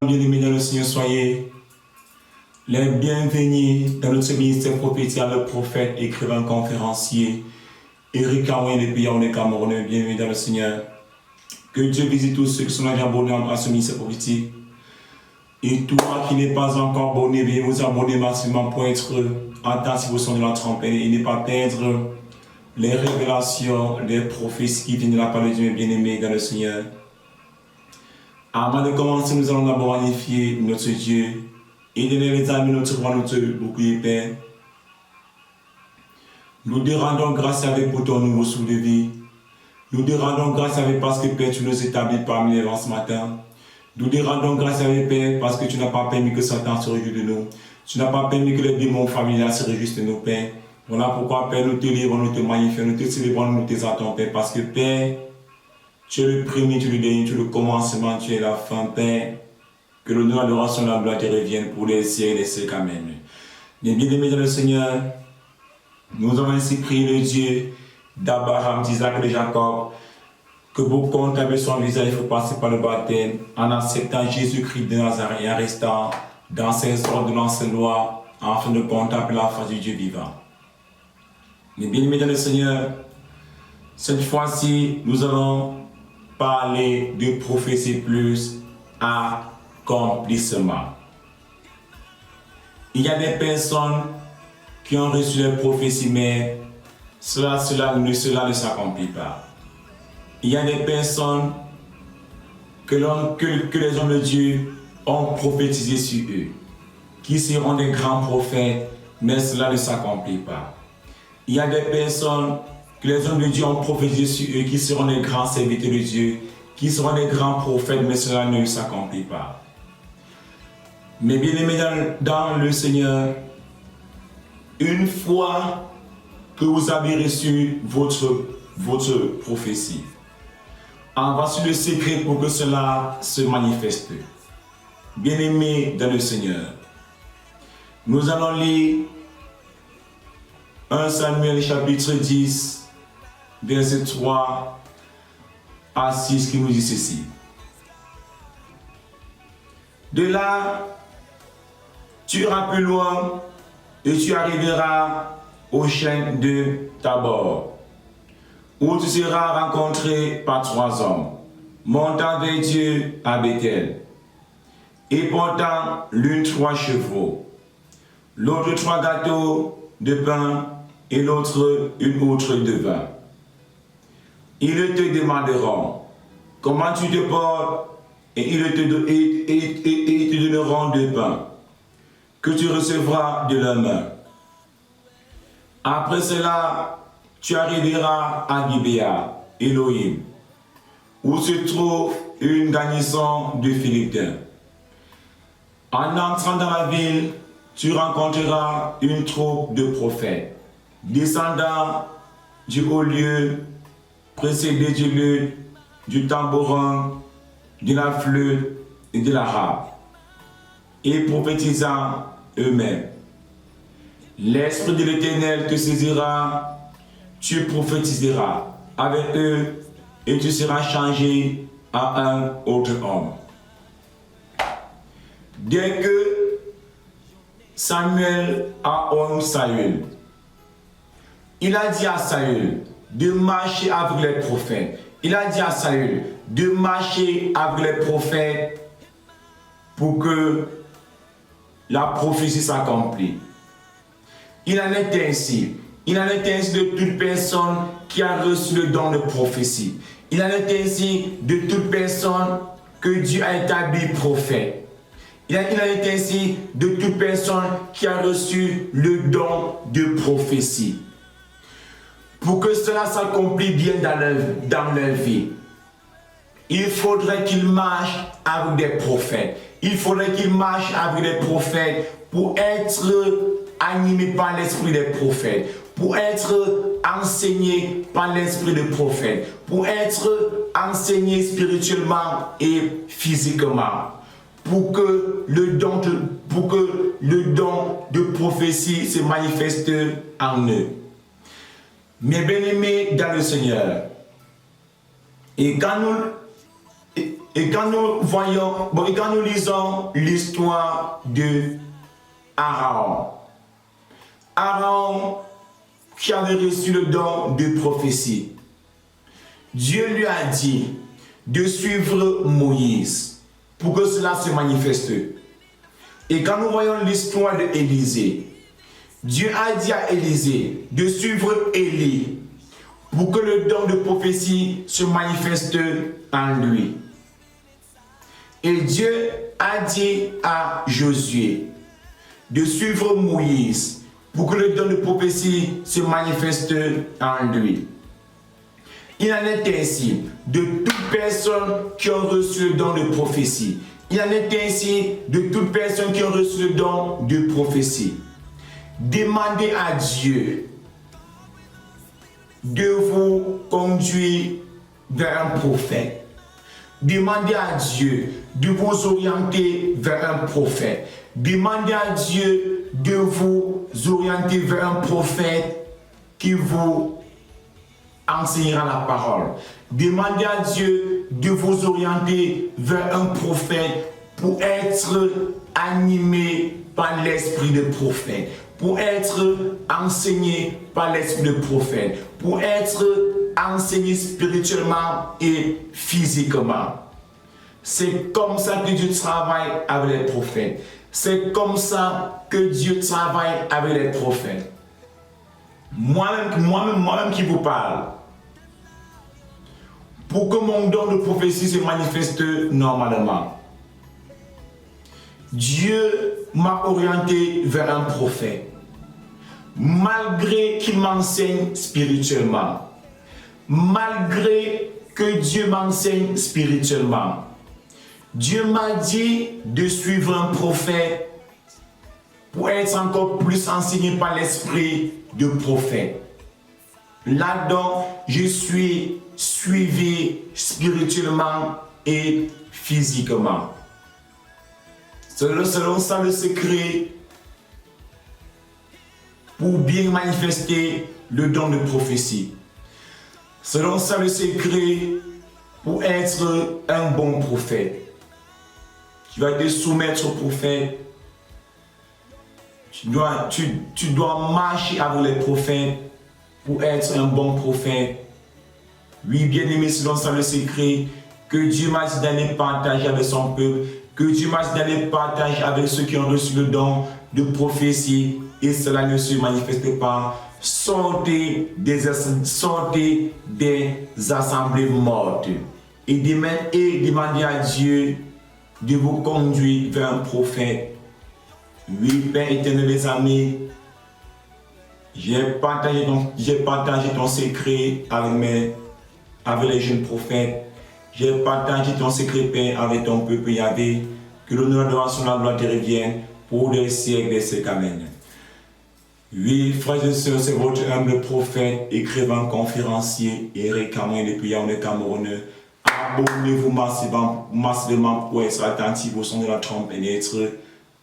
Bien-aimés dans le Seigneur, soyez les bienvenus dans notre ministère prophétique, le prophète, écrivain, conférencier, Eric Aouin, des pays Camerounais. Bienvenue dans le Seigneur. Que Dieu visite tous ceux qui sont déjà abonnés à ce ministère prophétique. Et toi qui n'es pas encore abonné, veuillez vous abonner massivement pour être en si vous sont de la trempée et ne pas perdre les révélations, les prophéties qui viennent de la parole de Dieu, bien-aimés dans le Seigneur. Avant de commencer, nous allons d'abord magnifier notre Dieu et donner les amis notre roi, notre bouclier Père. Nous te rendons grâce avec pour ton nouveau souffle de vie. Nous te rendons grâce avec parce que Père, tu nous établis parmi les vents ce matin. Nous te rendons grâce avec Père parce que tu n'as pas permis que Satan se réjouisse de nous. Tu n'as pas permis que les démons familiaux se réjouissent de nous, Père. Voilà pourquoi, Père, nous te livrons, nous te magnifions, nous te célébrons, nous t'exaltons, Père, parce que Père, tu es le premier, tu es le dernier, tu es le commencement, tu es la fin, Père. Que l'honneur, l'adoration, la gloire te reviennent pour les siècles et les siècles. Amen. Bien-aimés dans le Seigneur, nous avons ainsi prié le Dieu d'Abraham, d'Isaac et de Jacob, que vous contemplez son visage, il faut passer par le baptême, en acceptant Jésus-Christ de Nazareth et en restant dans ses ordres, dans ses lois, afin de contempler la face du Dieu vivant. Mais bien-aimés dans le Seigneur, cette fois-ci, nous allons parler de prophétie plus accomplissement. Il y a des personnes qui ont reçu les prophéties, mais cela ne s'accomplit pas. Il y a des personnes que les hommes de Dieu ont prophétisé sur eux, qui seront des grands prophètes, mais cela ne s'accomplit pas. Il y a des personnes que les hommes de Dieu ont prophétisé sur eux, qui seront des grands serviteurs de Dieu, qui seront des grands prophètes, mais cela ne s'accomplit pas. Mais bien aimés dans le Seigneur, une fois que vous avez reçu votre prophétie, voici le secret pour que cela se manifeste. Bien aimés dans le Seigneur, nous allons lire 1 Samuel chapitre 10, verset 3 à 6 qui nous dit ceci. De là, tu iras plus loin et tu arriveras au chêne de Tabor, où tu seras rencontré par 3 hommes, montant vers Dieu à Bethel, et portant l'une 3 chevaux, l'autre 3 gâteaux de pain et l'autre une outre de vin. Ils te demanderont comment tu te portes et ils te donneront de pain que tu recevras de leurs mains. Après cela, tu arriveras à Gibéa, Elohim, où se trouve une garnison de Philistins. En entrant dans la ville, tu rencontreras une troupe de prophètes, descendant du haut lieu, précédés du luth, du tambourin, de la flûte et de la harpe, et prophétisant eux-mêmes. L'Esprit de l'Éternel te saisira, tu prophétiseras avec eux et tu seras changé à un autre homme. Dès que Samuel a honte Saül, il a dit à Saül de marcher avec les prophètes. Il a dit à Saül de marcher avec les prophètes pour que la prophétie s'accomplisse. Il en est ainsi. Il en est ainsi de toute personne qui a reçu le don de prophétie. Il en est ainsi de toute personne que Dieu a établi prophète. Il en est ainsi de toute personne qui a reçu le don de prophétie. Pour que cela s'accomplisse bien dans leur vie, il faudrait qu'ils marchent avec des prophètes. Il faudrait qu'ils marchent avec des prophètes pour être animés par l'esprit des prophètes, pour être enseignés par l'esprit des prophètes, pour être enseignés spirituellement et physiquement, pour que le don de prophétie se manifeste en eux. Mes bien-aimés dans le Seigneur, et quand Et quand nous lisons l'histoire de Aaron, Aaron qui avait reçu le don de prophétie, Dieu lui a dit de suivre Moïse pour que cela se manifeste. Et quand nous voyons l'histoire d'Élisée, Dieu a dit à Élisée de suivre Élie pour que le don de prophétie se manifeste en lui. Et Dieu a dit à Josué de suivre Moïse pour que le don de prophétie se manifeste en lui. Il en est ainsi de toute personne qui a reçu le don de prophétie. Il en est ainsi de toute personne qui a reçu le don de prophétie. Demandez à Dieu de vous conduire vers un prophète. Demandez à Dieu de vous orienter vers un prophète. Demandez à Dieu de vous orienter vers un prophète qui vous enseignera la parole. Demandez à Dieu de vous orienter vers un prophète pour être animé par l'esprit de prophète, pour être enseigné par l'esprit de prophète, pour être enseigné spirituellement et physiquement. C'est comme ça que Dieu travaille avec les prophètes. C'est comme ça que Dieu travaille avec les prophètes. Moi-même qui vous parle, pour que mon don de prophétie se manifeste normalement, Dieu m'a orienté vers un prophète. Malgré qu'il m'enseigne spirituellement, malgré que Dieu m'enseigne spirituellement, Dieu m'a dit de suivre un prophète pour être encore plus enseigné par l'esprit de prophète. Là-dedans, je suis suivi spirituellement et physiquement. Selon ça, le secret pour bien manifester le don de prophétie. Selon ça, le secret pour être un bon prophète. Tu vas te soumettre au prophète. Tu dois marcher avec les prophètes pour être un bon prophète. Oui, bien aimé, selon ça, le secret que Dieu m'a dit d'aller partager avec son peuple, que Dieu m'a dit d'aller partager avec ceux qui ont reçu le don de prophétie, et cela ne se manifeste pas. Sortez des assemblées mortes et demandez à Dieu de vous conduire vers un prophète. Oui, Père éternel, les amis, j'ai partagé ton secret avec les jeunes prophètes. J'ai partagé ton secret, Père, avec ton peuple Yahvé. Que l'honneur, l'adoration, la gloire te revienne pour les siècles des siècles. Amen. Oui, frères et sœurs, c'est votre humble prophète, écrivain, conférencier, Eric Cameroun depuis Yaoundé, Cameroun. Abonnez-vous massivement pour être attentif au son de la trompe et être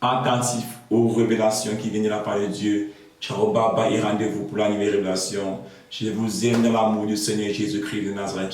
attentif aux révélations qui viennent de la part de Dieu. Ciao, baba et rendez-vous pour la nouvelle révélation. Je vous aime dans l'amour du Seigneur Jésus-Christ de Nazareth.